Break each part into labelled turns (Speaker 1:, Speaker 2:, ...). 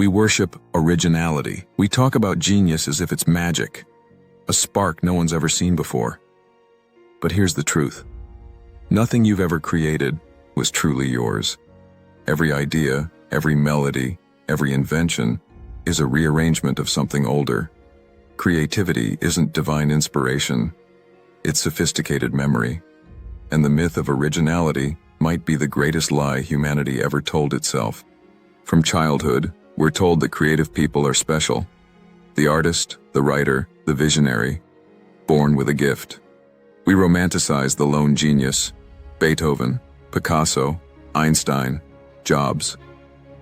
Speaker 1: We worship originality. We talk about genius as if it's magic, a spark no one's ever seen before. But here's the truth. Nothing you've ever created was truly yours. Every idea, every melody, every invention is a rearrangement of something older. Creativity isn't divine inspiration, it's sophisticated memory. And the myth of originality might be the greatest lie humanity ever told itself. From childhood, we're told that creative people are special. The artist, the writer, the visionary, born with a gift. We romanticize the lone genius, Beethoven, Picasso, Einstein, Jobs.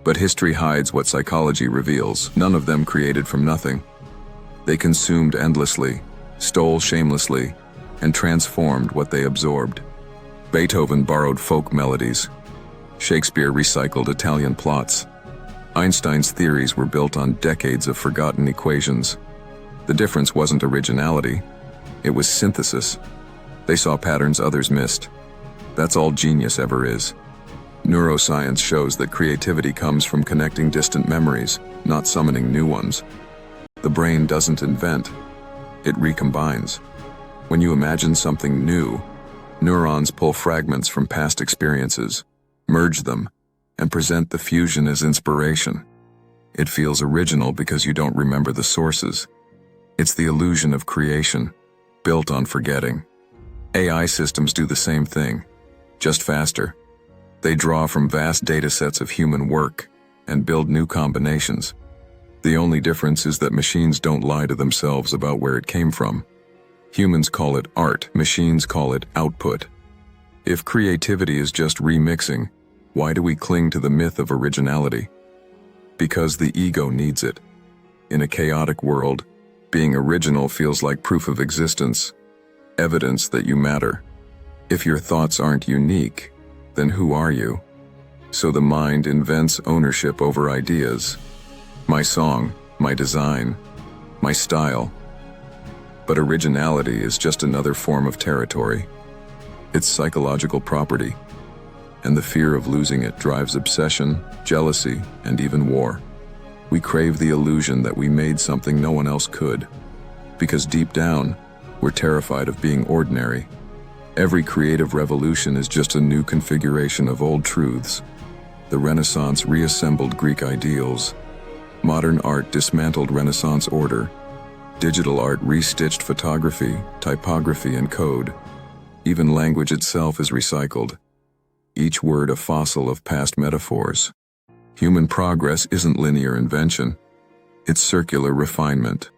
Speaker 1: But history hides what psychology reveals. None of them created from nothing. They consumed endlessly, stole shamelessly, and transformed what they absorbed. Beethoven borrowed folk melodies. Shakespeare recycled Italian plots. Einstein's theories were built on decades of forgotten equations. The difference wasn't originality, it was synthesis. They saw patterns others missed. That's all genius ever is. Neuroscience shows that creativity comes from connecting distant memories, not summoning new ones. The brain doesn't invent, it recombines. When you imagine something new, neurons pull fragments from past experiences, merge them, and present the fusion as inspiration. It feels original because you don't remember the sources. It's the illusion of creation, built on forgetting. AI systems do the same thing, just faster. They draw from vast datasets of human work and build new combinations. The only difference is that machines don't lie to themselves about where it came from. Humans call it art, machines call it output. If creativity is just remixing, why do we cling to the myth of originality? Because the ego needs it. In a chaotic world, being original feels like proof of existence, evidence that you matter. If your thoughts aren't unique, then who are you? So the mind invents ownership over ideas. My song, my design, my style. But originality is just another form of territory. It's psychological property, and the fear of losing it drives obsession, jealousy, and even war. We crave the illusion that we made something no one else could, because deep down, we're terrified of being ordinary. Every creative revolution is just a new configuration of old truths. The Renaissance reassembled Greek ideals. Modern art dismantled Renaissance order. Digital art restitched photography, typography, and code. Even language itself is recycled. Each word a fossil of past metaphors. Human progress isn't linear invention. It's circular refinement.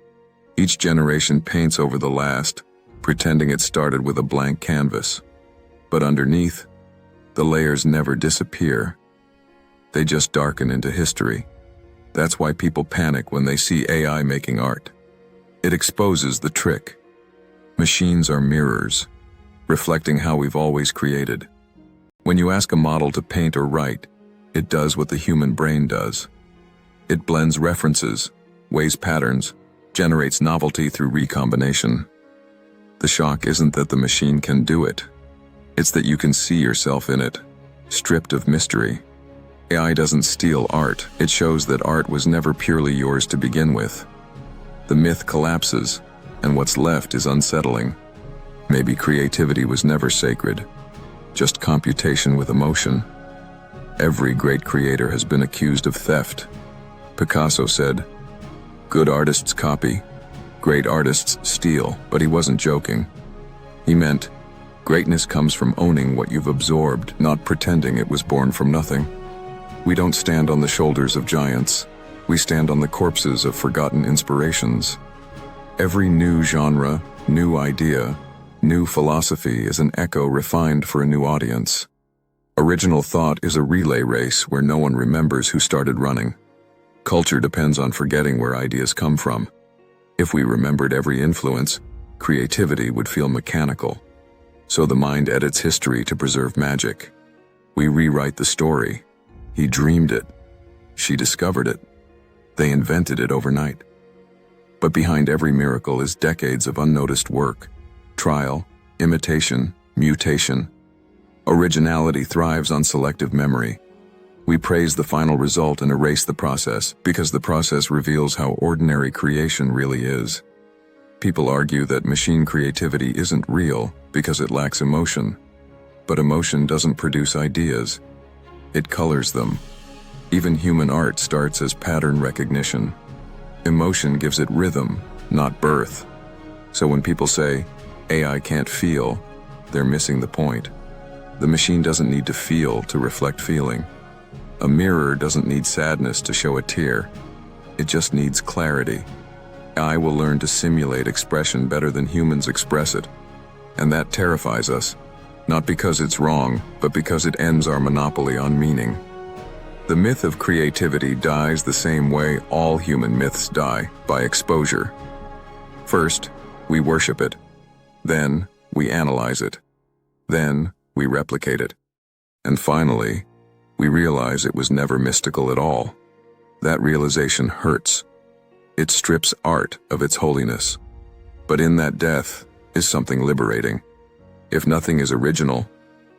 Speaker 1: Each generation paints over the last, pretending it started with a blank canvas. But underneath, the layers never disappear. They just darken into history. That's why people panic when they see AI making art. It exposes the trick. Machines are mirrors, reflecting how we've always created. When you ask a model to paint or write, it does what the human brain does. It blends references, weighs patterns, generates novelty through recombination. The shock isn't that the machine can do it. It's that you can see yourself in it, stripped of mystery. AI doesn't steal art, it shows that art was never purely yours to begin with. The myth collapses, and what's left is unsettling. Maybe creativity was never sacred, just computation with emotion. Every great creator has been accused of theft. Picasso said, "Good artists copy, great artists steal," but he wasn't joking. He meant, greatness comes from owning what you've absorbed, not pretending it was born from nothing. We don't stand on the shoulders of giants. We stand on the corpses of forgotten inspirations. Every new genre, new idea, new philosophy is an echo refined for a new audience. Original thought is a relay race where no one remembers who started running. Culture depends on forgetting where ideas come from. If we remembered every influence, creativity would feel mechanical. So the mind edits history to preserve magic. We rewrite the story. He dreamed it. She discovered it. They invented it overnight. But behind every miracle is decades of unnoticed work, trial, imitation, mutation. Originality thrives on selective memory. We praise the final result and erase the process, because the process reveals how ordinary creation really is. People argue that machine creativity isn't real because it lacks emotion. But emotion doesn't produce ideas. It colors them. Even human art starts as pattern recognition. Emotion gives it rhythm, not birth. So when people say, AI can't feel, they're missing the point. The machine doesn't need to feel to reflect feeling. A mirror doesn't need sadness to show a tear. It just needs clarity. AI will learn to simulate expression better than humans express it. And that terrifies us, not because it's wrong, but because it ends our monopoly on meaning. The myth of creativity dies the same way all human myths die, by exposure. First, we worship it. Then, we analyze it. Then, we replicate it. And finally, we realize it was never mystical at all. That realization hurts. It strips art of its holiness. But in that death is something liberating. If nothing is original,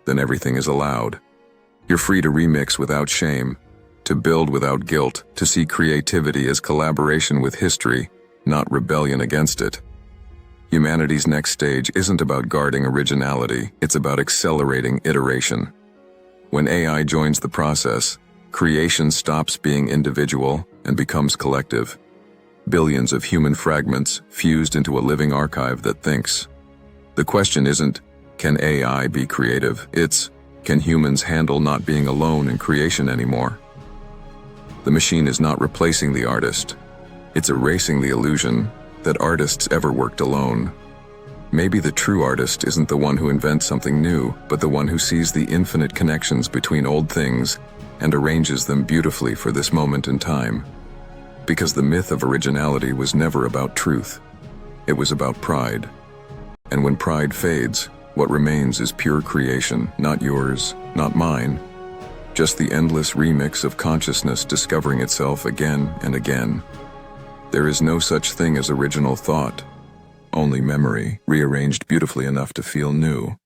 Speaker 1: then everything is allowed. You're free to remix without shame, to build without guilt, to see creativity as collaboration with history, not rebellion against it. Humanity's next stage isn't about guarding originality, it's about accelerating iteration. When AI joins the process, creation stops being individual and becomes collective. Billions of human fragments fused into a living archive that thinks. The question isn't, can AI be creative? It's, can humans handle not being alone in creation anymore? The machine is not replacing the artist. It's erasing the illusion that artists ever worked alone. Maybe the true artist isn't the one who invents something new, but the one who sees the infinite connections between old things and arranges them beautifully for this moment in time. Because the myth of originality was never about truth. It was about pride. And when pride fades, what remains is pure creation, not yours, not mine. Just the endless remix of consciousness discovering itself again and again. There is no such thing as original thought, only memory, rearranged beautifully enough to feel new.